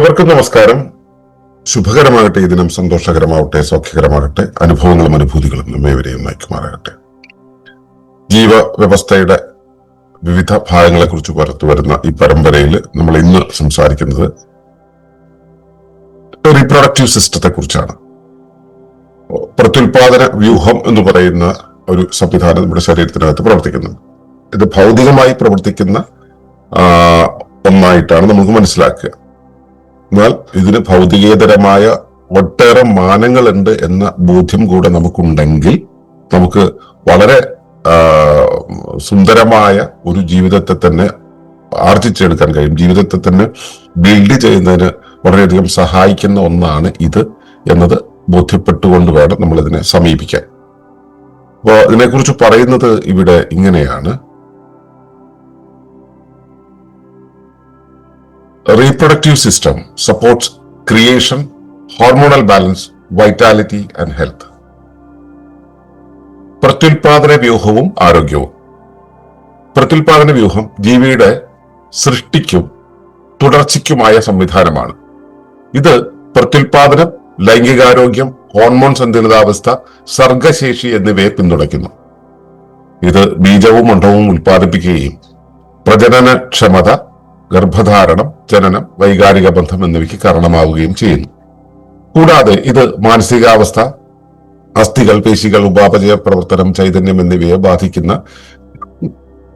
ഏവർക്കും നമസ്കാരം. ശുഭകരമാകട്ടെ, ഈ ദിനം സന്തോഷകരമാവട്ടെ, സൗഖ്യകരമാകട്ടെ, അനുഭവങ്ങളും അനുഭൂതികളും നമ്മേവരെയും നയിക്കുമാറാകട്ടെ. ജീവവ്യവസ്ഥയുടെ വിവിധ ഭാഗങ്ങളെ കുറിച്ച് പുറത്തു വരുന്ന ഈ പരമ്പരയിൽ നമ്മൾ ഇന്ന് സംസാരിക്കുന്നത് റീപ്രൊഡക്റ്റീവ് സിസ്റ്റത്തെ കുറിച്ചാണ്. പ്രത്യുൽപാദന വ്യൂഹം എന്ന് പറയുന്ന ഒരു സംവിധാനം നമ്മുടെ ശരീരത്തിനകത്ത് പ്രവർത്തിക്കുന്നുണ്ട്. ഇത് ഭൗതികമായി പ്രവർത്തിക്കുന്ന ഒന്നായിട്ടാണ് നമുക്ക് മനസ്സിലാക്കുക. എന്നാൽ ഇതിന് ഭൗതികേതരമായ ഒട്ടേറെ മാനങ്ങളുണ്ട് എന്ന ബോധ്യം കൂടെ നമുക്കുണ്ടെങ്കിൽ നമുക്ക് വളരെ സുന്ദരമായ ഒരു ജീവിതത്തെ തന്നെ ആർജിച്ചെടുക്കാൻ കഴിയും. ജീവിതത്തെ തന്നെ ബിൽഡ് ചെയ്യുന്നതിന് വളരെയധികം സഹായിക്കുന്ന ഒന്നാണ് ഇത് എന്നത് ബോധ്യപ്പെട്ടുകൊണ്ട് വേണം നമ്മൾ ഇതിനെ സമീപിക്കാൻ. അപ്പോൾ ഇതിനെക്കുറിച്ച് പറയുന്നത് ഇവിടെ ഇങ്ങനെയാണ്: reproductive system supports creation, hormonal balance, vitality and health. പ്രത്യുൽപാദന വ്യൂഹവും ആരോഗ്യവും. പ്രത്യുൽപാദന വ്യൂഹം ജീവിയുടെ സൃഷ്ടിക്കും തുടർച്ചയ്ക്കുമായ സംവിധാനമാണ്. ഇത് പ്രത്യുൽപാദനം, ലൈംഗികാരോഗ്യം, ഹോർമോൺ സന്തുലിതാവസ്ഥ, സർഗശേഷി എന്നിവയെ പിന്തുണയ്ക്കുന്നു. ഇത് ബീജവും അണ്ഡവും ഉൽപ്പാദിപ്പിക്കുകയും പ്രജനനക്ഷമത, ഗർഭധാരണം, ജനനം, വൈകാരിക ബന്ധം എന്നിവയ്ക്ക് കാരണമാവുകയും ചെയ്യുന്നു. കൂടാതെ ഇത് മാനസികാവസ്ഥ, അസ്ഥികൾ, പേശികൾ, ഉപാപചയ പ്രവർത്തനം, ചൈതന്യം എന്നിവയെ ബാധിക്കുന്ന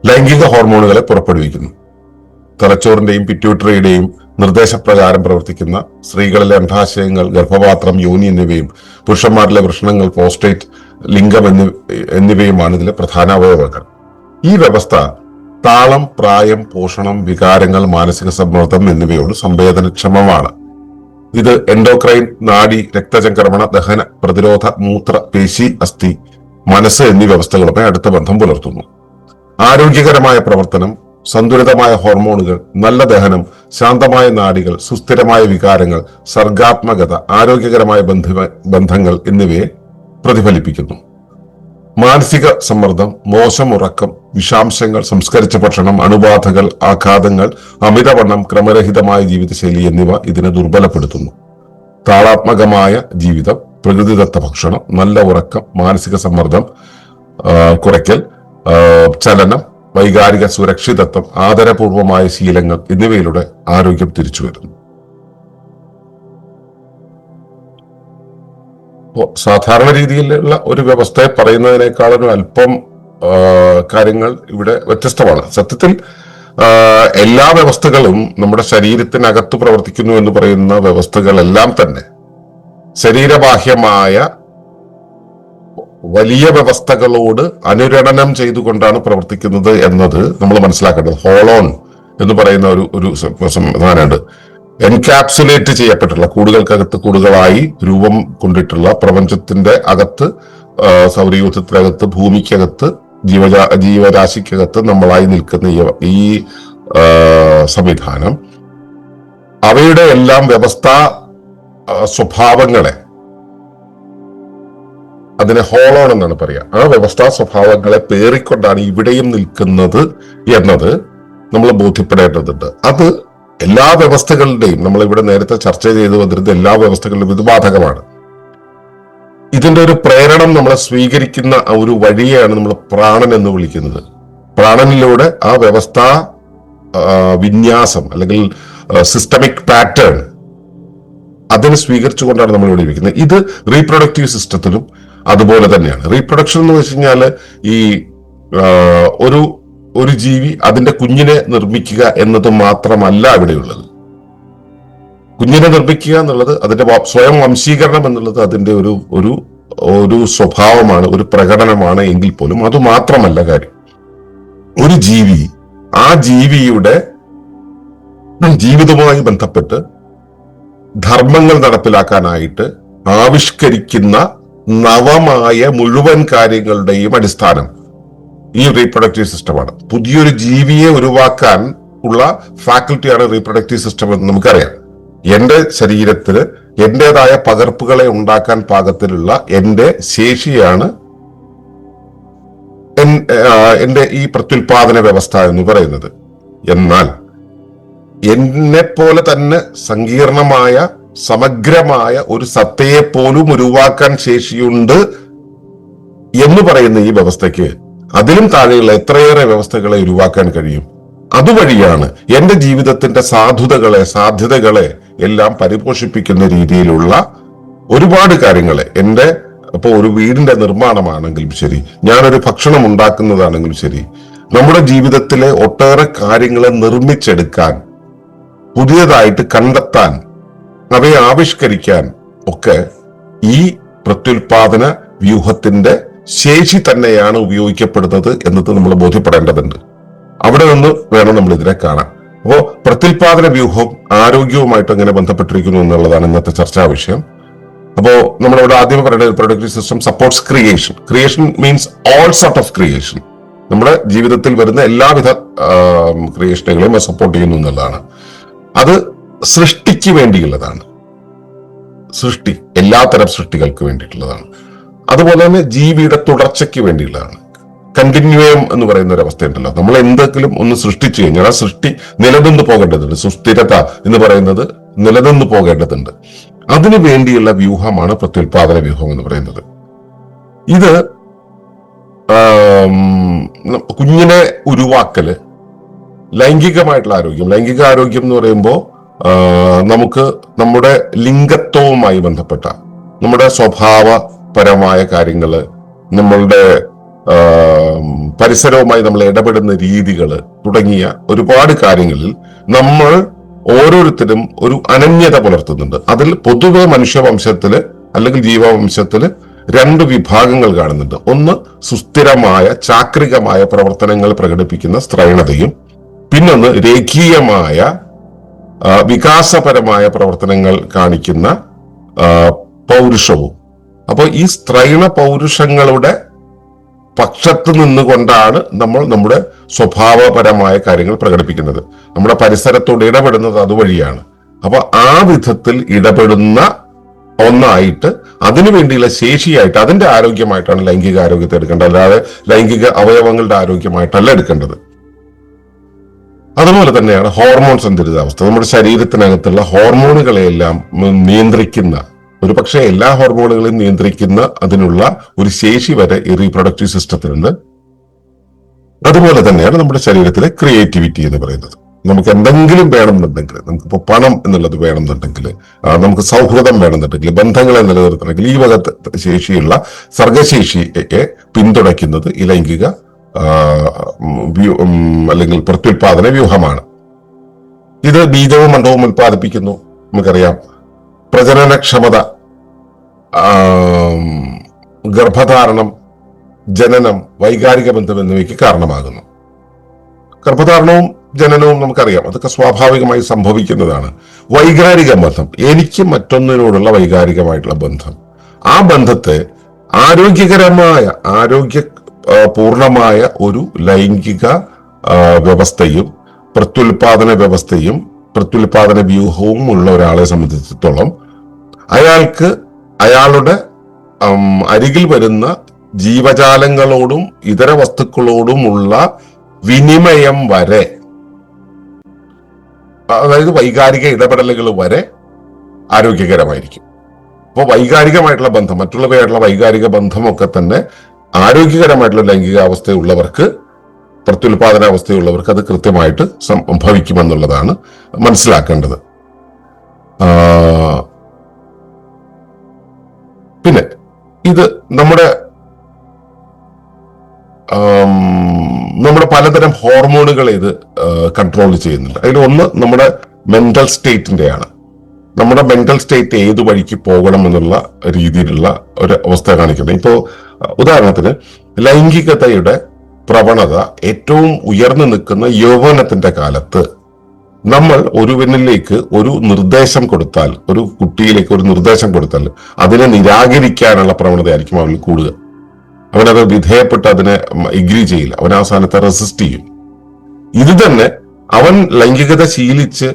ലൈംഗിക ഹോർമോണുകളെ പുറപ്പെടുവിക്കുന്നു. തലച്ചോറിന്റെയും പിറ്റ്യൂട്ടറിയുടെയും നിർദ്ദേശപ്രകാരം പ്രവർത്തിക്കുന്ന സ്ത്രീകളിലെ അണ്ഡാശയങ്ങൾ, ഗർഭപാത്രം, യോനി എന്നിവയും പുരുഷന്മാരിലെ വൃഷണങ്ങൾ, പ്രോസ്റ്റേറ്റ്, ലിംഗം എന്നിവയുമാണ് ഇതിലെ പ്രധാന അവയവങ്ങൾ. ഈ വ്യവസ്ഥ താളം, പ്രായം, പോഷണം, വികാരങ്ങൾ, മാനസിക സമ്മർദ്ദം എന്നിവയോട് സംവേദനക്ഷമമാണ്. ഇത് എൻഡോക്രൈൻ, നാഡി, രക്തചംക്രമണ, ദഹന, പ്രതിരോധ, മൂത്ര, പേശി, അസ്ഥി, മനസ്സ് എന്നീ വ്യവസ്ഥകളുമായി അടുത്ത ബന്ധം പുലർത്തുന്നു. ആരോഗ്യകരമായ പ്രവർത്തനം, സന്തുലിതമായ ഹോർമോണുകൾ, നല്ല ദഹനം, ശാന്തമായ നാഡികൾ, സുസ്ഥിരമായ വികാരങ്ങൾ, സർഗാത്മകത, ആരോഗ്യകരമായ ബന്ധങ്ങൾ എന്നിവയെ പ്രതിഫലിപ്പിക്കുന്നു. മാനസിക സമ്മർദ്ദം, മോശം ഉറക്കം, വിഷാംശങ്ങൾ, സംസ്കരിച്ച ഭക്ഷണം, അണുബാധകൾ, ആഘാതങ്ങൾ, അമിതവണ്ണം, ക്രമരഹിതമായ ജീവിതശൈലി എന്നിവ ഇതിനെ ദുർബലപ്പെടുത്തുന്നു. താളാത്മകമായ ജീവിതം, പ്രകൃതിദത്ത ഭക്ഷണം, നല്ല ഉറക്കം, മാനസിക സമ്മർദ്ദം കുറയ്ക്കൽ, ചലനം, വൈകാരിക സുരക്ഷിതത്വം, ആദരപൂർവമായ ശീലങ്ങൾ എന്നിവയിലൂടെ ആരോഗ്യം തിരിച്ചു വരുന്നു. സാധാരണ രീതിയിലുള്ള ഒരു വ്യവസ്ഥയെ പറയുന്നതിനേക്കാളും അല്പം കാര്യങ്ങൾ ഇവിടെ വ്യത്യസ്തമാണ്. സത്യത്തിൽ എല്ലാ വ്യവസ്ഥകളും നമ്മുടെ ശരീരത്തിനകത്ത് പ്രവർത്തിക്കുന്നു എന്ന് പറയുന്ന വ്യവസ്ഥകളെല്ലാം തന്നെ ശരീരബാഹ്യമായ വലിയ വ്യവസ്ഥകളോട് അനുരണനം ചെയ്തുകൊണ്ടാണ് പ്രവർത്തിക്കുന്നത് എന്നത് നമ്മൾ മനസ്സിലാക്കേണ്ടത്. ഹോളോൺ എന്ന് പറയുന്ന ഒരു സംവിധാനമുണ്ട്. എൻകാപ്സുലേറ്റ് ചെയ്യപ്പെട്ടുള്ള, കൂടുകൾക്കകത്ത് കൂടുകളായി രൂപം കൊണ്ടിട്ടുള്ള പ്രപഞ്ചത്തിന്റെ അകത്ത്, സൗരയൂഥത്തിനകത്ത്, ഭൂമിക്കകത്ത്, ജീവരാശിക്കകത്ത് നമ്മളായി നിൽക്കുന്ന ഈ സംവിധാനം അവയുടെ എല്ലാം വ്യവസ്ഥാ സ്വഭാവങ്ങളെ, അതിനെ ഹോളോൺ എന്നാണ് പറയുക, ആ വ്യവസ്ഥാ സ്വഭാവങ്ങളെ പേറിക്കൊണ്ടാണ് ഇവിടെയും നിൽക്കുന്നത് എന്നത് നമ്മൾ ബോധ്യപ്പെടേണ്ടതുണ്ട്. അത് എല്ലാ വ്യവസ്ഥകളുടെയും, നമ്മളിവിടെ നേരത്തെ ചർച്ച ചെയ്തു വന്നിരുന്ന എല്ലാ വ്യവസ്ഥകളിലും ഇത് ബാധകമാണ്. ഇതിന്റെ ഒരു പ്രേരണം നമ്മളെ സ്വീകരിക്കുന്ന ഒരു വഴിയെയാണ് നമ്മൾ പ്രാണൻ എന്ന് വിളിക്കുന്നത്. പ്രാണനിലൂടെ ആ വ്യവസ്ഥാ വിന്യാസം അല്ലെങ്കിൽ സിസ്റ്റമിക് പാറ്റേൺ അതിനെ സ്വീകരിച്ചുകൊണ്ടാണ് നമ്മൾ ഇവിടെ ഇരിക്കുന്നത്. ഇത് റീപ്രൊഡക്റ്റീവ് സിസ്റ്റത്തിലും അതുപോലെ തന്നെയാണ്. റീപ്രൊഡക്ഷൻ എന്ന് വെച്ച് കഴിഞ്ഞാല് ഈ ഒരു ജീവി അതിന്റെ കുഞ്ഞിനെ നിർമ്മിക്കുക എന്നത് മാത്രമല്ല അവിടെയുള്ളത്. കുഞ്ഞിനെ നിർമ്മിക്കുക എന്നുള്ളത്, അതിന്റെ സ്വയം വംശീകരണം എന്നുള്ളത് അതിന്റെ ഒരു സ്വഭാവമാണ്, ഒരു പ്രകടനമാണ്. എങ്കിൽ പോലും അത് മാത്രമല്ല കാര്യം. ഒരു ജീവി ആ ജീവിയുടെ ജീവിതവുമായി ബന്ധപ്പെട്ട് ധർമ്മങ്ങൾ നടപ്പിലാക്കാനായിട്ട് ആവിഷ്കരിക്കുന്ന നവമായ മുഴുവൻ കാര്യങ്ങളുടെയും അടിസ്ഥാനം ഈ റീപ്രൊഡക്റ്റീവ് സിസ്റ്റമാണ്. പുതിയൊരു ജീവിയെ ഉരുവാക്കാൻ ഉള്ള ഫാക്കൽറ്റിയാണ് റീപ്രൊഡക്റ്റീവ് സിസ്റ്റം എന്ന് നമുക്കറിയാം. എന്റെ ശരീരത്തിന് എന്റേതായ പകർപ്പുകളെ ഉണ്ടാക്കാൻ പാകത്തിലുള്ള എന്റെ ശേഷിയാണ് എന്റെ ഈ പ്രത്യുൽപാദന വ്യവസ്ഥ എന്ന് പറയുന്നത്. എന്നാൽ എന്നെ പോലെ തന്നെ സങ്കീർണമായ സമഗ്രമായ ഒരു സത്തയെ പോലും ഉരുവാക്കാൻ ശേഷിയുണ്ട് എന്ന് പറയുന്ന ഈ വ്യവസ്ഥയ്ക്ക് അതിലും താഴെയുള്ള എത്രയേറെ വ്യവസ്ഥകളെ ഉരുവാക്കാൻ കഴിയും. അതുവഴിയാണ് എന്റെ ജീവിതത്തിന്റെ സാധ്യതകളെ എല്ലാം പരിപോഷിപ്പിക്കുന്ന രീതിയിലുള്ള ഒരുപാട് കാര്യങ്ങളെ ഇപ്പൊ ഒരു വീടിന്റെ നിർമ്മാണമാണെങ്കിലും ശരി, ഞാനൊരു ഭക്ഷണം ഉണ്ടാക്കുന്നതാണെങ്കിലും ശരി, നമ്മുടെ ജീവിതത്തിലെ ഒട്ടേറെ കാര്യങ്ങളെ നിർമ്മിച്ചെടുക്കാൻ, പുതിയതായിട്ട് കണ്ടെത്താൻ, അവയെ ആവിഷ്കരിക്കാൻ ഒക്കെ ഈ പ്രത്യുൽപാദന വ്യൂഹത്തിന്റെ ശേഷി തന്നെയാണ് ഉപയോഗിക്കപ്പെടുന്നത് എന്നത് നമ്മൾ ബോധ്യപ്പെടേണ്ടതുണ്ട്. അവിടെ നിന്ന് വേണം നമ്മൾ ഇതിനെ കാണാൻ. അപ്പോ പ്രത്യുൽപാദന വ്യൂഹം ആരോഗ്യവുമായിട്ട് എങ്ങനെ ബന്ധപ്പെട്ടിരിക്കുന്നു എന്നുള്ളതാണ് ഇന്നത്തെ ചർച്ചാ വിഷയം. അപ്പോ നമ്മളിവിടെ ആദ്യം പറയുന്നത് reproductive system supports creation means all sort of creation. നമ്മുടെ ജീവിതത്തിൽ വരുന്ന എല്ലാവിധ ക്രിയേഷനുകളെയും സപ്പോർട്ട് ചെയ്യുന്നു എന്നുള്ളതാണ്. അത് സൃഷ്ടിക്ക് വേണ്ടിയുള്ളതാണ്. സൃഷ്ടി എല്ലാത്തരം സൃഷ്ടികൾക്ക് വേണ്ടിയിട്ടുള്ളതാണ്. അതുപോലെ തന്നെ ജീവിയുടെ തുടർച്ചയ്ക്ക് വേണ്ടിയുള്ളതാണ്. കണ്ടിന്യൂയം എന്ന് പറയുന്ന ഒരു അവസ്ഥയുണ്ടല്ലോ. നമ്മൾ എന്തെങ്കിലും ഒന്ന് സൃഷ്ടിച്ചു കഴിഞ്ഞാൽ ആ സൃഷ്ടി നിലനിന്ന് പോകേണ്ടതുണ്ട്. സുസ്ഥിരത എന്ന് പറയുന്നത് നിലനിന്ന് പോകേണ്ടതുണ്ട്. അതിനു വേണ്ടിയുള്ള വ്യൂഹമാണ് പ്രത്യുൽപാദന വ്യൂഹം എന്ന് പറയുന്നത്. ഇത് കുഞ്ഞിനെ ഉരുവാക്കല്, ലൈംഗിക ആരോഗ്യം എന്ന് പറയുമ്പോൾ നമുക്ക് നമ്മുടെ ലിംഗത്വവുമായി ബന്ധപ്പെട്ട നമ്മുടെ സ്വഭാവപരമായ കാര്യങ്ങള്, നമ്മളുടെ പരിസരവുമായി നമ്മൾ ഇടപെടുന്ന രീതികള് തുടങ്ങിയ ഒരുപാട് കാര്യങ്ങളിൽ നമ്മൾ ഓരോരുത്തരും ഒരു അനന്യത പുലർത്തുന്നുണ്ട്. അതിൽ പൊതുവെ മനുഷ്യവംശത്തില് അല്ലെങ്കിൽ ജീവവംശത്തില് രണ്ട് വിഭാഗങ്ങൾ കാണുന്നുണ്ട്. ഒന്ന് സുസ്ഥിരമായ ചാക്രികമായ പ്രവർത്തനങ്ങൾ പ്രകടിപ്പിക്കുന്ന സ്ത്രൈണതയും, പിന്നൊന്ന് രേഖീയമായ വികാസപരമായ പ്രവർത്തനങ്ങൾ കാണിക്കുന്ന പൗരുഷവും. അപ്പോൾ ഈ സ്ത്രൈണ പൗരുഷങ്ങളുടെ പക്ഷത്ത് നിന്നുകൊണ്ടാണ് നമ്മൾ നമ്മുടെ സ്വഭാവപരമായ കാര്യങ്ങൾ പ്രകടിപ്പിക്കുന്നത്. നമ്മുടെ പരിസരത്തോട് ഇടപെടുന്നത് അതുവഴിയാണ്. അപ്പൊ ആ വിധത്തിൽ ഇടപെടുന്ന ഒന്നായിട്ട് അതിനു വേണ്ടിയുള്ള ശേഷിയായിട്ട് അതിന്റെ ആരോഗ്യമായിട്ടാണ് ലൈംഗിക ആരോഗ്യത്തെ എടുക്കേണ്ടത്, അല്ലാതെ ലൈംഗിക അവയവങ്ങളുടെ ആരോഗ്യമായിട്ടല്ല എടുക്കേണ്ടത്. അതുപോലെ തന്നെയാണ് ഹോർമോൺ സന്തുലിതാവസ്ഥ. നമ്മുടെ ശരീരത്തിനകത്തുള്ള ഹോർമോണുകളെയെല്ലാം നിയന്ത്രിക്കുന്ന, ഒരു പക്ഷേ എല്ലാ ഹോർമോണുകളെയും നിയന്ത്രിക്കുന്ന അതിനുള്ള ഒരു ശേഷി വരെ ഈ റീപ്രൊഡക്റ്റീവ് സിസ്റ്റത്തിനുണ്ട്. അതുപോലെ തന്നെയാണ് നമ്മുടെ ശരീരത്തിലെ ക്രിയേറ്റിവിറ്റി എന്ന് പറയുന്നത്. നമുക്ക് എന്തെങ്കിലും വേണമെന്നുണ്ടെങ്കിൽ, നമുക്കിപ്പോ പണം എന്നുള്ളത് വേണമെന്നുണ്ടെങ്കിൽ, നമുക്ക് സൗഹൃദം വേണമെന്നുണ്ടെങ്കിൽ, ബന്ധങ്ങളെ നിലനിർത്തണമെങ്കിൽ, ഈ വക ശേഷിയുള്ള സർഗശേഷിയെ പിന്തുണയ്ക്കുന്നത് ഈ ലൈംഗിക അല്ലെങ്കിൽ പ്രത്യുൽപാദന വ്യൂഹമാണ്. ഇത് ബീജവും അണ്ഡവും ഉൽപ്പാദിപ്പിക്കുന്നു. നമുക്കറിയാം പ്രജനനക്ഷമത, ഗർഭധാരണം, ജനനം, വൈകാരിക ബന്ധം എന്നിവയ്ക്ക് കാരണമാകുന്നു. ഗർഭധാരണവും ജനനവും നമുക്കറിയാം, അതൊക്കെ സ്വാഭാവികമായി സംഭവിക്കുന്നതാണ്. വൈകാരിക ബന്ധം, എനിക്ക് മറ്റൊന്നിനോടുള്ള വൈകാരികമായിട്ടുള്ള ബന്ധം, ആ ബന്ധത്തെ പൂർണമായ ഒരു ലൈംഗിക വ്യവസ്ഥയും പ്രത്യുൽപാദന വ്യവസ്ഥയും പ്രത്യുൽപാദന വ്യൂഹവും ഉള്ള ഒരാളെ സംബന്ധിച്ചിടത്തോളം അയാളുടെ അരികിൽ വരുന്ന ജീവജാലങ്ങളോടും ഇതര വസ്തുക്കളോടുമുള്ള വിനിമയം വരെ, അതായത് വൈകാരിക ഇടപെടലുകൾ വരെ ആരോഗ്യകരമായിരിക്കും. അപ്പോൾ വൈകാരികമായിട്ടുള്ള ബന്ധം, മറ്റുള്ളവയായിട്ടുള്ള വൈകാരിക ബന്ധമൊക്കെ തന്നെ ആരോഗ്യകരമായിട്ടുള്ള ലൈംഗികാവസ്ഥയുള്ളവർക്ക്, പ്രത്യുൽപാദനാവസ്ഥയുള്ളവർക്ക് അത് കൃത്യമായിട്ട് സംഭവിക്കുമെന്നുള്ളതാണ് മനസ്സിലാക്കേണ്ടത്. പിന്നെ ഇത് നമ്മുടെ പലതരം ഹോർമോണുകളെ ഇത് കൺട്രോൾ ചെയ്യുന്നുണ്ട്. അതിൽ ഒന്ന് നമ്മുടെ മെന്റൽ സ്റ്റേറ്റിന്റെയാണ്. നമ്മുടെ മെന്റൽ സ്റ്റേറ്റ് ഏതു വഴിക്ക് പോകണം എന്നുള്ള രീതിയിലുള്ള ഒരു അവസ്ഥ കാണിക്കുന്നത്. ഇപ്പോ ഉദാഹരണത്തിന് ലൈംഗികതയുടെ പ്രവണത ഏറ്റവും ഉയർന്നു നിൽക്കുന്ന യൗവനത്തിന്റെ കാലത്ത് നമ്മൾ ഒരുവനിലേക്ക് ഒരു നിർദ്ദേശം കൊടുത്താൽ, ഒരു കുട്ടിയിലേക്ക് ഒരു നിർദ്ദേശം കൊടുത്താൽ അതിനെ നിരാകരിക്കാനുള്ള പ്രവണതയായിരിക്കും അവനിൽ കൂടുക. അവനത് വിധേയപ്പെട്ട് അതിനെ എഗ്രി ചെയ്യില്ല, അവൻ ആ സ്ഥാനത്തെ റെസിസ്റ്റ് ചെയ്യും. ഇത് തന്നെ അവൻ ലൈംഗികത ശീലിച്ച്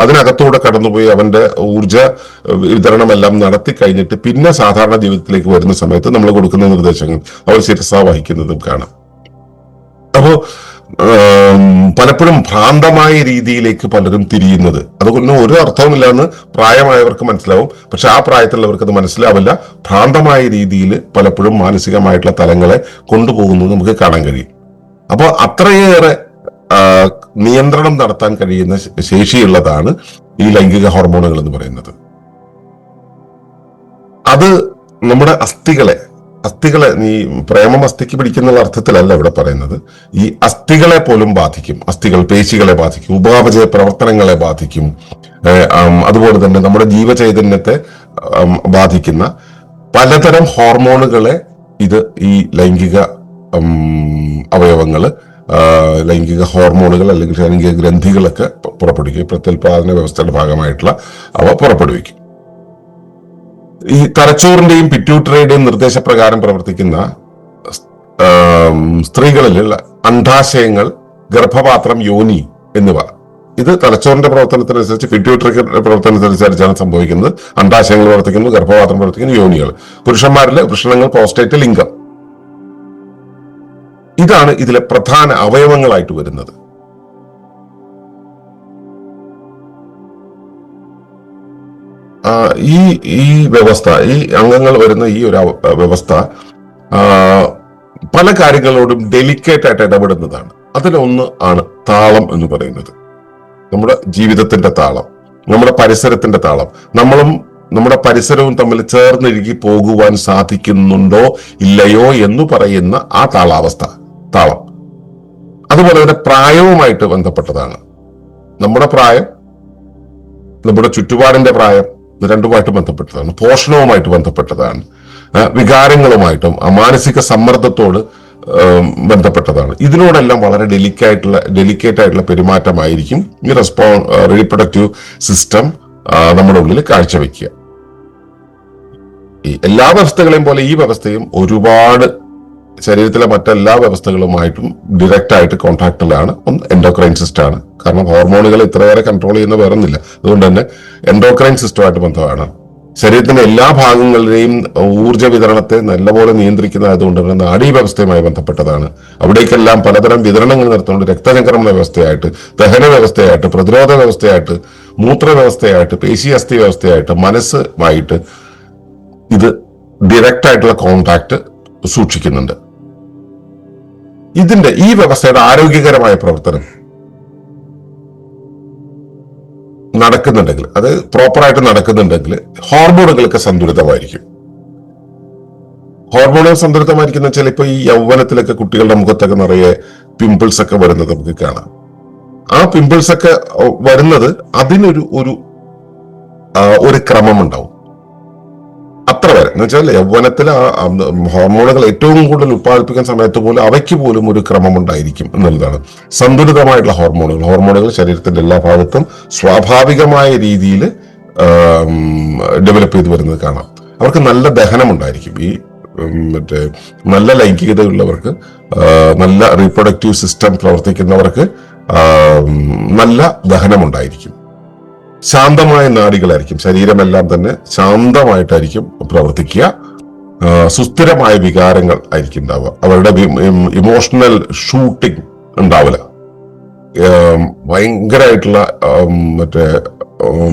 അതിനകത്തൂടെ കടന്നുപോയി അവന്റെ ഊർജ വിതരണമെല്ലാം നടത്തി കഴിഞ്ഞിട്ട് പിന്നെ സാധാരണ ജീവിതത്തിലേക്ക് വരുന്ന സമയത്ത് നമ്മൾ കൊടുക്കുന്ന നിർദ്ദേശങ്ങൾ അവൻ ശിരസാ വഹിക്കുന്നതും കാണാം. അപ്പോ പല പലപ്പോഴും ഭ്രാന്തമായ രീതിയിലേക്ക് പലരും തിരിയുന്നത്. അതുകൊണ്ട് ഒരു അർത്ഥവുമില്ല എന്ന് പ്രായമായവർക്ക് മനസ്സിലാവും, പക്ഷെ ആ പ്രായത്തിലുള്ളവർക്ക് അത് മനസ്സിലാവില്ല. ഭ്രാന്തമായ രീതിയിൽ പലപ്പോഴും മാനസികമായിട്ടുള്ള തലങ്ങളെ കൊണ്ടുപോകുന്നത് നമുക്ക് കാണാൻ കഴിയും. അപ്പോൾ അത്രയേറെ നിയന്ത്രണം നടത്താൻ കഴിയുന്ന ശേഷിയുള്ളതാണ് ഈ ലൈംഗിക ഹോർമോണുകൾ എന്ന് പറയുന്നത്. അത് നമ്മുടെ അസ്ഥികളെ നീ പ്രേമം അസ്ഥിക്ക് പിടിക്കുന്ന അർത്ഥത്തിലല്ല ഇവിടെ പറയുന്നത്. ഈ അസ്ഥികളെ പോലും ബാധിക്കും. അസ്ഥികൾ, പേശികളെ ബാധിക്കും, ഉപാപചയ പ്രവർത്തനങ്ങളെ ബാധിക്കും. അതുപോലെ തന്നെ നമ്മുടെ ജീവചൈതന്യത്തെ ബാധിക്കുന്ന പലതരം ഹോർമോണുകളെ ഇത് ഈ ലൈംഗിക അവയവങ്ങള്, ലൈംഗിക ഹോർമോണുകൾ അല്ലെങ്കിൽ ലൈംഗിക ഗ്രന്ഥികളൊക്കെ പുറപ്പെടുവിക്കും. പ്രത്യുൽപാദന വ്യവസ്ഥയുടെ ഭാഗമായിട്ടുള്ള അവ പുറപ്പെടുവിക്കും. ഈ തലച്ചോറിന്റെയും പിറ്റ്യൂട്ടറിയുടെയും നിർദ്ദേശപ്രകാരം പ്രവർത്തിക്കുന്ന സ്ത്രീകളിലുള്ള അണ്ഡാശയങ്ങൾ, ഗർഭപാത്രം, യോനി എന്നിവ, ഇത് തലച്ചോറിന്റെ പ്രവർത്തനത്തിനനുസരിച്ച്, പിറ്റ്യൂട്ടറിയുടെ പ്രവർത്തനത്തിനനുസരിച്ചാണ് സംഭവിക്കുന്നത്. അണ്ഡാശയങ്ങൾ പ്രവർത്തിക്കുന്നു, ഗർഭപാത്രം പ്രവർത്തിക്കുന്നു, യോനികൾ. പുരുഷന്മാരിലെ വൃഷണങ്ങൾ, പ്രോസ്റ്റേറ്റ്, ലിംഗം. ഇതാണ് ഇതിലെ പ്രധാന അവയവങ്ങളായിട്ട് വരുന്നത്. ഈ വ്യവസ്ഥ, ഈ അംഗങ്ങൾ വരുന്ന ഈ ഒരു വ്യവസ്ഥ പല കാര്യങ്ങളോടും ഡെലിക്കേറ്റ് ആയിട്ട് ഇടപെടുന്നതാണ്. അതിലൊന്ന് ആണ് താളം എന്ന് പറയുന്നത്. നമ്മുടെ ജീവിതത്തിന്റെ താളം, നമ്മുടെ പരിസരത്തിന്റെ താളം, നമ്മളും നമ്മുടെ പരിസരവും തമ്മിൽ ചേർന്നിഴുകി പോകുവാൻ സാധിക്കുന്നുണ്ടോ ഇല്ലയോ എന്ന് പറയുന്ന ആ താളാവസ്ഥ, താളം. അതുപോലെ തന്നെ പ്രായവുമായിട്ട് ബന്ധപ്പെട്ടതാണ്. നമ്മുടെ പ്രായം, നമ്മുടെ ചുറ്റുപാടിന്റെ പ്രായം രണ്ടുമായിട്ട് ബന്ധപ്പെട്ടതാണ്. പോഷണവുമായിട്ട് ബന്ധപ്പെട്ടതാണ്. വികാരങ്ങളുമായിട്ടും മാനസിക സമ്മർദ്ദത്തോട് ബന്ധപ്പെട്ടതാണ്. ഇതിനോടെല്ലാം വളരെ ഡെലിക്കേറ്റ് ആയിട്ടുള്ള പെരുമാറ്റമായിരിക്കും ഈ റീപ്രൊഡക്റ്റീവ് സിസ്റ്റം നമ്മുടെ ഉള്ളിൽ കാഴ്ചവെക്കുക. ഈ എല്ലാ വ്യവസ്ഥകളെയും പോലെ ഈ വ്യവസ്ഥയും ഒരുപാട് ശരീരത്തിലെ മറ്റെല്ലാ വ്യവസ്ഥകളുമായിട്ടും ഡയറക്റ്റ് ആയിട്ട് കോൺടാക്റ്റിലാണ്. ഒന്ന് എൻഡോക്രൈൻ സിസ്റ്റം ആണ്. കാരണം ഹോർമോണുകൾ ഇത്രയേറെ കൺട്രോൾ ചെയ്യുന്ന വേറൊന്നില്ല. അതുകൊണ്ട് തന്നെ എൻഡോക്രൈൻ സിസ്റ്റമായിട്ട് ബന്ധമാണ്. ശരീരത്തിന്റെ എല്ലാ ഭാഗങ്ങളുടെയും ഊർജ്ജ വിതരണത്തെ നല്ലപോലെ നിയന്ത്രിക്കുന്നതായതുകൊണ്ട് തന്നെ നാഡീ വ്യവസ്ഥയുമായി ബന്ധപ്പെട്ടതാണ്. അവിടേക്കെല്ലാം പലതരം വിതരണങ്ങൾ നടത്തുന്നുണ്ട്. രക്തചംക്രമണ വ്യവസ്ഥയായിട്ട്, ദഹന വ്യവസ്ഥയായിട്ട്, പ്രതിരോധ വ്യവസ്ഥയായിട്ട്, മൂത്ര വ്യവസ്ഥയായിട്ട്, പേശി അസ്ഥി വ്യവസ്ഥയായിട്ട്, മനസ്സുമായിട്ട് ഇത് ഡയറക്റ്റ് ആയിട്ടുള്ള കോൺടാക്ട് സൂക്ഷിക്കുന്നുണ്ട്. ഈ വ്യവസ്ഥയുടെ ആരോഗ്യകരമായ പ്രവർത്തനം നടക്കുന്നുണ്ടെങ്കിൽ, അത് പ്രോപ്പറായിട്ട് നടക്കുന്നുണ്ടെങ്കിൽ ഹോർമോണുകളൊക്കെ സന്തുലിതമായിരിക്കും. ഹോർമോണുകൾ സന്തുലിതമായിരിക്കുന്ന വെച്ചാൽ ഇപ്പൊ ഈ യൗവനത്തിലൊക്കെ കുട്ടികളുടെ മുഖത്തൊക്കെ നിറയെ പിമ്പിൾസ് ഒക്കെ വരുന്നത് നമുക്ക് കാണാം. ആ പിമ്പിൾസ് ഒക്കെ വരുന്നത് അതിനൊരു ഒരു ക്രമമുണ്ടാവും. അത്ര വരെ എന്ന് വെച്ചാൽ യൗവനത്തിൽ ഹോർമോണുകൾ ഏറ്റവും കൂടുതൽ ഉത്പാദിപ്പിക്കുന്ന സമയത്ത് പോലും അവയ്ക്ക് പോലും ഒരു ക്രമമുണ്ടായിരിക്കും എന്നുള്ളതാണ്. സന്തുലിതമായിട്ടുള്ള ഹോർമോണുകൾ ശരീരത്തിന്റെ എല്ലാ ഭാഗത്തും സ്വാഭാവികമായ രീതിയിൽ ഡെവലപ്പ് ചെയ്ത് വരുന്നത് കാണാം. അവർക്ക് നല്ല ദഹനം ഉണ്ടായിരിക്കും. ഈ നല്ല ലൈംഗികതയുള്ളവർക്ക്, നല്ല റീപ്രൊഡക്റ്റീവ് സിസ്റ്റം പ്രവർത്തിക്കുന്നവർക്ക് നല്ല ദഹനമുണ്ടായിരിക്കും. ശാന്തമായ നാഡികളായിരിക്കും. ശരീരമെല്ലാം തന്നെ ശാന്തമായിട്ടായിരിക്കും പ്രവർത്തിക്കുക. സുസ്ഥിരമായ വികാരങ്ങൾ ആയിരിക്കും ഉണ്ടാവുക. അവരുടെ ഇമോഷണൽ ഷൂട്ടിംഗ് ഉണ്ടാവില്ല. ഭയങ്കരമായിട്ടുള്ള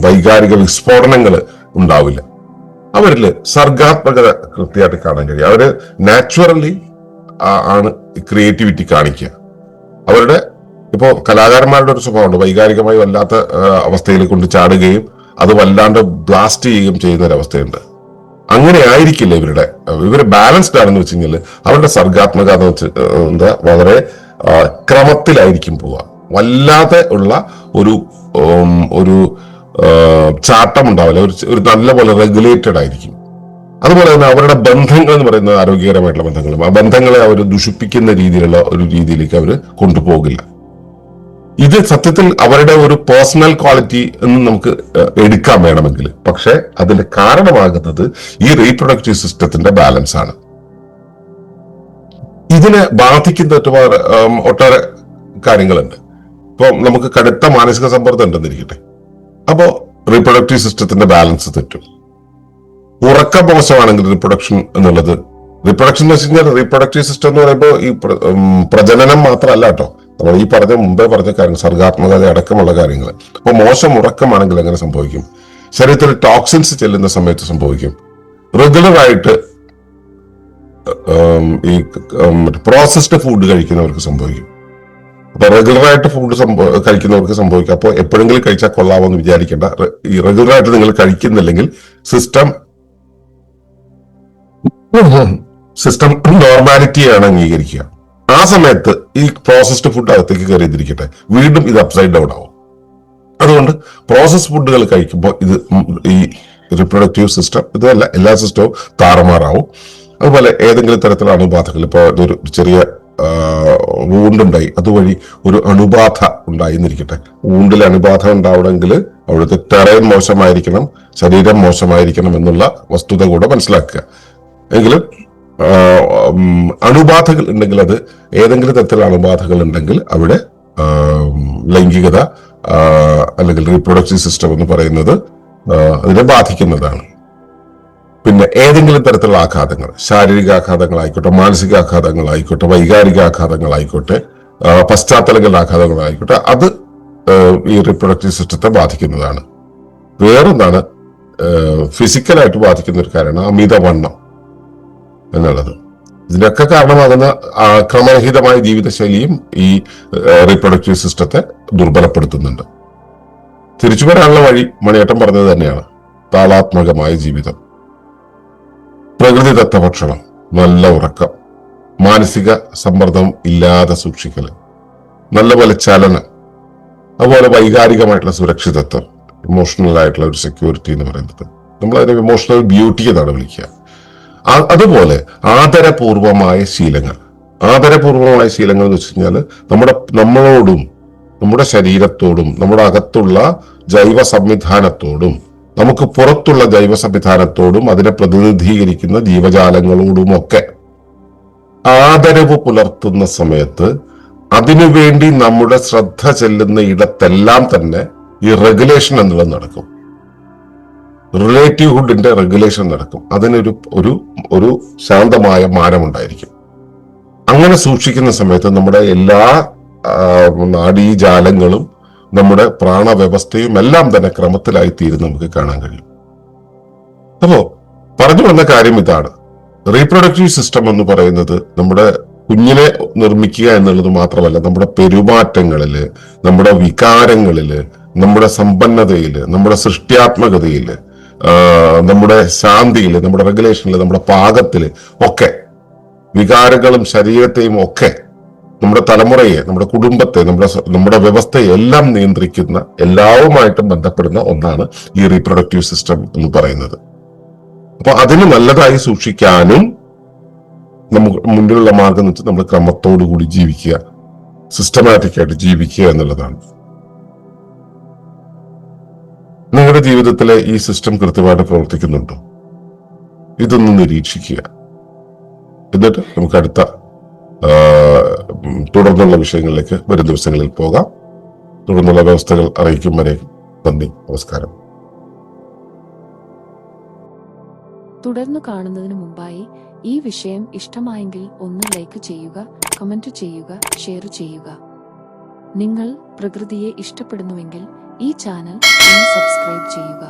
വൈകാരിക വിസ്ഫോടനങ്ങൾ ഉണ്ടാവില്ല. അവരില് സർഗാത്മകത കൃത്യമായിട്ട് കാണാൻ കഴിയും. അവര് നാച്ചുറലി ആണ് ക്രിയേറ്റിവിറ്റി കാണിക്കുക. അവരുടെ ഇപ്പോ കലാകാരന്മാരുടെ ഒരു സ്വഭാവമുണ്ട്. വൈകാരികമായി വല്ലാത്ത അവസ്ഥയിൽ കൊണ്ട് ചാടുകയും അത് വല്ലാണ്ട് ബ്ലാസ്റ്റ് ചെയ്യുകയും ചെയ്യുന്ന ഒരവസ്ഥയുണ്ട്. അങ്ങനെ ആയിരിക്കില്ല ഇവര് ബാലൻസ്ഡ് ആണെന്ന് വെച്ച് കഴിഞ്ഞാൽ അവരുടെ സർഗാത്മകത എന്ന് വെച്ച് വളരെ ക്രമത്തിലായിരിക്കും പോവുക. വല്ലാതെ ഉള്ള ഒരു ചാട്ടം ഉണ്ടാവില്ല. ഒരു നല്ലപോലെ റെഗുലേറ്റഡ് ആയിരിക്കും. അതുപോലെ തന്നെ അവരുടെ ബന്ധങ്ങൾ എന്ന് പറയുന്നത് ആരോഗ്യകരമായിട്ടുള്ള ബന്ധങ്ങളും, ആ ബന്ധങ്ങളെ അവർ ദുഷിപ്പിക്കുന്ന രീതിയിലുള്ള ഒരു രീതിയിലേക്ക് അവർ കൊണ്ടുപോകില്ല. ഇത് സത്യത്തിൽ അവരുടെ ഒരു പേഴ്സണൽ ക്വാളിറ്റി എന്ന് നമുക്ക് എടുക്കാൻ വേണമെങ്കിൽ, പക്ഷെ അതിന്റെ കാരണമാകുന്നത് ഈ റീപ്രൊഡക്റ്റീവ് സിസ്റ്റത്തിന്റെ ബാലൻസ് ആണ്. ഇതിനെ ബാധിക്കുന്ന ഒട്ടേറെ കാര്യങ്ങളുണ്ട്. ഇപ്പൊ നമുക്ക് കടുത്ത മാനസിക സമ്മർദ്ദം ഉണ്ടെന്നിരിക്കട്ടെ, അപ്പോ റീപ്രൊഡക്റ്റീവ് സിസ്റ്റത്തിന്റെ ബാലൻസ് തെറ്റും. ഉറക്കം മോശമാണെങ്കിൽ റീപ്രൊഡക്ഷൻ എന്ന് വെച്ച് കഴിഞ്ഞാൽ റീപ്രൊഡക്റ്റീവ് സിസ്റ്റം എന്ന് പറയുമ്പോൾ ഈ പ്രജനനം മാത്രമല്ല കേട്ടോ, നമ്മൾ ഈ മുമ്പേ പറഞ്ഞ കാര്യങ്ങൾ, സർഗാത്മകത അടക്കമുള്ള കാര്യങ്ങൾ. അപ്പൊ മോശം ഉറക്കമാണെങ്കിൽ എങ്ങനെ സംഭവിക്കും? ശരീരത്തിൽ ടോക്സിൻസ് ചെല്ലുന്ന സമയത്ത് സംഭവിക്കും. റെഗുലറായിട്ട് ഈ പ്രോസസ്ഡ് ഫുഡ് കഴിക്കുന്നവർക്ക് സംഭവിക്കും. അപ്പൊ റെഗുലറായിട്ട് ഫുഡ് കഴിക്കുന്നവർക്ക് സംഭവിക്കും. അപ്പോൾ എപ്പോഴെങ്കിലും കഴിച്ചാൽ കൊള്ളാമെന്ന് വിചാരിക്കേണ്ട. ഈ റെഗുലറായിട്ട് നിങ്ങൾ കഴിക്കുന്നില്ലെങ്കിൽ സിസ്റ്റം നോർമാലിറ്റിയാണ് അംഗീകരിക്കുക. ആ സമയത്ത് ഈ പ്രോസസ്ഡ് ഫുഡ് അകത്തേക്ക് കയറിയിരിക്കട്ടെ, വീണ്ടും ഇത് അപ്സൈഡ് ഡൗൺ ആവും. അതുകൊണ്ട് പ്രോസസ് ഫുഡുകൾ കഴിക്കുമ്പോൾ ഇത് ഈ റിപ്രൊഡക്റ്റീവ് സിസ്റ്റം, ഇതല്ല എല്ലാ സിസ്റ്റവും താറുമാറാവും. അതുപോലെ ഏതെങ്കിലും തരത്തിലുള്ള അണുബാധകൾ, ഇപ്പോൾ ഒരു ചെറിയ വൂണ്ടുണ്ടായി, അതുവഴി ഒരു അണുബാധ ഉണ്ടായിരിക്കട്ടെ. വൂണ്ടിൽ അണുബാധ ഉണ്ടാവണമെങ്കിൽ അവിടുത്തെ ടെറൈൻ മോശമായിരിക്കണം, ശരീരം മോശമായിരിക്കണം എന്നുള്ള വസ്തുത കൂടെ മനസ്സിലാക്കുക. എങ്കിലും അണുബാധകൾ ഉണ്ടെങ്കിൽ, അത് ഏതെങ്കിലും തരത്തിലുള്ള അണുബാധകൾ ഉണ്ടെങ്കിൽ അവിടെ ലൈംഗികത അല്ലെങ്കിൽ റീപ്രൊഡക്റ്റീവ് സിസ്റ്റം എന്ന് പറയുന്നത് അതിനെ ബാധിക്കുന്നതാണ്. പിന്നെ ഏതെങ്കിലും തരത്തിലുള്ള ആഘാതങ്ങൾ, ശാരീരിക ആഘാതങ്ങളായിക്കോട്ടെ, മാനസിക ആഘാതങ്ങളായിക്കോട്ടെ, വൈകാരിക ആഘാതങ്ങളായിക്കോട്ടെ, പശ്ചാത്തലങ്ങളുടെ ആഘാതങ്ങളായിക്കോട്ടെ, അത് ഈ റീപ്രൊഡക്റ്റീവ് സിസ്റ്റത്തെ ബാധിക്കുന്നതാണ്. വേറൊന്നാണ് ഫിസിക്കലായിട്ട് ബാധിക്കുന്ന ഒരു കാര്യമാണ് അമിതവണ്ണം എന്നുള്ളത്. ഇതിനൊക്കെ കാരണമാകുന്ന ക്രമരഹിതമായ ജീവിതശൈലിയും ഈ റീപ്രൊഡക്റ്റീവ് സിസ്റ്റത്തെ ദുർബലപ്പെടുത്തുന്നുണ്ട്. തിരിച്ചു വരാനുള്ള വഴി മണിയേട്ടൻ പറഞ്ഞത് തന്നെയാണ്: താളാത്മകമായ ജീവിതം, പ്രകൃതിദത്ത ഭക്ഷണം, നല്ല ഉറക്കം, മാനസിക സമ്മർദ്ദം ഇല്ലാതെ സൂക്ഷിക്കല്, നല്ലപോലെ ചലനം, അതുപോലെ വൈകാരികമായിട്ടുള്ള സുരക്ഷിതത്വം, ഇമോഷണൽ ആയിട്ടുള്ള ഒരു സെക്യൂരിറ്റി എന്ന് പറയുന്നത്. നമ്മൾ അതിനെ ഇമോഷണൽ ബ്യൂട്ടി എന്നാണ് വിളിക്കുക. അതുപോലെ ആദരപൂർവമായ ശീലങ്ങൾ. ആദരപൂർവമായ ശീലങ്ങൾ എന്ന് വെച്ച് കഴിഞ്ഞാൽ നമ്മളോടും നമ്മുടെ ശരീരത്തോടും നമ്മുടെ അകത്തുള്ള ജൈവ സംവിധാനത്തോടും നമുക്ക് പുറത്തുള്ള ജൈവ സംവിധാനത്തോടും അതിനെ പ്രതിനിധീകരിക്കുന്ന ജീവജാലങ്ങളോടുമൊക്കെ ആദരവ് പുലർത്തുന്ന സമയത്ത് അതിനുവേണ്ടി നമ്മുടെ ശ്രദ്ധ ചെല്ലുന്ന ഇടത്തെല്ലാം തന്നെ ഈ റെഗുലേഷൻ എന്നുള്ളത് നടക്കും. റിലേറ്റീവ് ഹുഡിന്റെ റെഗുലേഷൻ നടക്കും. അതിനൊരു ഒരു ഒരു ശാന്തമായ മാനമുണ്ടായിരിക്കും. അങ്ങനെ സൂക്ഷിക്കുന്ന സമയത്ത് നമ്മുടെ എല്ലാ നാഡീജാലങ്ങളും നമ്മുടെ പ്രാണവ്യവസ്ഥയും എല്ലാം തന്നെ ക്രമത്തിലായി തീരുന്ന നമുക്ക് കാണാൻ കഴിയും. അപ്പോ പറഞ്ഞു വന്ന കാര്യം ഇതാണ്: റീപ്രൊഡക്റ്റീവ് സിസ്റ്റം എന്ന് പറയുന്നത് നമ്മുടെ കുഞ്ഞിനെ നിർമ്മിക്കുക എന്നുള്ളത് മാത്രമല്ല, നമ്മുടെ പെരുമാറ്റങ്ങളില്, നമ്മുടെ വികാരങ്ങളില്, നമ്മുടെ സമ്പന്നതയില്, നമ്മുടെ സൃഷ്ട്യാത്മകതയില്, നമ്മുടെ ശാന്തിയില്, നമ്മുടെ റെഗുലേഷനില്, നമ്മുടെ പാകത്തില് ഒക്കെ, വികാരങ്ങളും ശരീരത്തെയും ഒക്കെ, നമ്മുടെ തലമുറയെ, നമ്മുടെ കുടുംബത്തെ, നമ്മുടെ വ്യവസ്ഥയെ എല്ലാം നിയന്ത്രിക്കുന്ന, എല്ലാവുമായിട്ടും ബന്ധപ്പെടുന്ന ഒന്നാണ് ഈ റീപ്രൊഡക്റ്റീവ് സിസ്റ്റം എന്ന് പറയുന്നത്. അപ്പൊ അതിന് നല്ലതായി സൂക്ഷിക്കാനും നമുക്ക് മുന്നിലുള്ള മാർഗം എന്ന് വെച്ചാൽ നമ്മൾ ക്രമത്തോടു കൂടി ജീവിക്കുക, സിസ്റ്റമാറ്റിക് ആയിട്ട് ജീവിക്കുക എന്നുള്ളതാണ്. നിങ്ങളുടെ ജീവിതത്തിലെ ഈ സിസ്റ്റം കൃത്യമായിട്ട് പ്രവർത്തിക്കുന്നുണ്ടോ? ഇതൊന്ന് നിരീക്ഷിക്കുക. എന്നിട്ട് നമുക്ക് അടുത്ത തുടർന്നുള്ള വിഷയങ്ങളിലേക്ക് വരും ദിവസങ്ങളിൽ പോകാം. തുടർന്നുള്ള വ്യവസ്ഥകൾ അറിയിക്കും വരെ നന്ദി, നമസ്കാരം. തുടർന്നു കാണുന്നതിന് മുമ്പായി ഈ വിഷയം ഇഷ്ടമായെങ്കിൽ ഒന്ന് ലൈക്ക് ചെയ്യുക, കമന്റ് ചെയ്യുക, ഷെയർ ചെയ്യുക. നിങ്ങൾ പ്രകൃതിയെ ഇഷ്ടപ്പെടുന്നുവെങ്കിൽ ഈ ചാനൽ ഒന്ന് സബ്സ്ക്രൈബ് ചെയ്യുക.